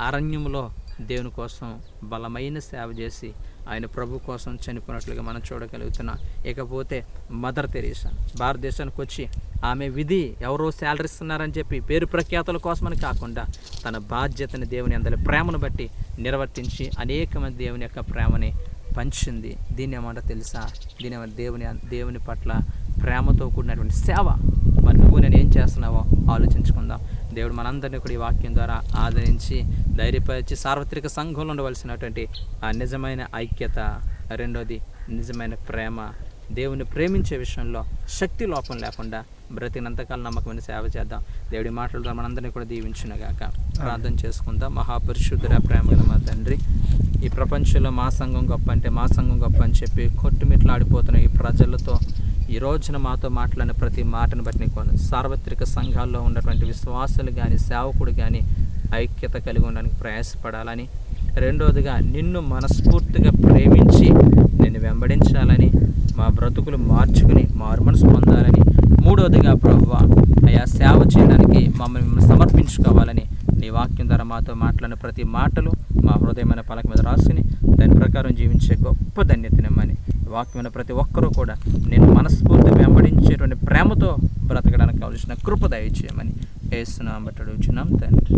అరణ్యంలో దేవుని కోసం బలమైన సేవ చేసి ఆయన ప్రభు కోసం చనిపోయినట్లుగా మనం చూడగలుగుతున్నాం. ఇకపోతే మదర్ తెరీసా భారతదేశానికి వచ్చి ఆమె విధి ఎవరో శాలరీ ఇస్తున్నారని చెప్పి పేరు ప్రఖ్యాతుల కోసమని కాకుండా తన బాధ్యతని దేవుని అందరి ప్రేమను బట్టి నిర్వర్తించి అనేక మంది దేవుని యొక్క ప్రేమని పంచింది. దీన్ని ఏమంటో తెలుసా? దేవుని పట్ల ప్రేమతో కూడినటువంటి సేవ. మరి నువ్వు నేను ఏం చేస్తున్నావో ఆలోచించుకుందాం. దేవుడు మనందరినీ కూడా ఈ వాక్యం ద్వారా ఆదరించి ధైర్యపరిచి సార్వత్రిక సంఘంలో ఉండవలసినటువంటి ఆ నిజమైన ఐక్యత, రెండోది నిజమైన ప్రేమ, దేవుని ప్రేమించే విషయంలో శక్తి లోపం లేకుండా బ్రతికినంతకాలం నమ్మకమైన సేవ చేద్దాం. దేవుడి మాటల ద్వారా మనందరినీ కూడా దీవించునుగాక. ప్రార్థన చేసుకుందాం. మహాపరిశుద్ధుడ, ప్రేమగల మా తండ్రి, ఈ ప్రపంచంలో మా సంఘం గొప్ప అని చెప్పి కొట్టుమిట్లాడిపోతున్న ఈ ప్రజలతో ఈ రోజున మాతో మాట్లాడిన ప్రతి మాటను బట్టి నీకు సార్వత్రిక సంఘాల్లో ఉన్నటువంటి విశ్వాసులు కానీ సేవకుడు కానీ ఐక్యత కలిగి ఉండడానికి ప్రయాసపడాలని, రెండోదిగా నిన్ను మనస్ఫూర్తిగా ప్రేమించి నిన్ను వెంబడించాలని, మా బ్రతుకులు మార్చుకుని మారు మనసు పొందాలని, మూడోదిగా ప్రభువా అయా సేవ చేయడానికి మమ్మల్ని సమర్పించుకోవాలని నీ వాక్యం ద్వారా మాతో మాట్లాడిన ప్రతి మాటలు మా హృదయమైన పలక మీద రాసుకుని దాని ప్రకారం జీవించే గొప్ప ధన్యతనిమ్మని, వాక్యమైన ప్రతి ఒక్కరూ కూడా నేను మనస్ఫూర్తిగా వెంబడించేటువంటి ప్రేమతో బ్రతకడానికి కావలసిన కృప దయచేయమని యేసు నామమున అడుగుచున్నాం తండ్రి.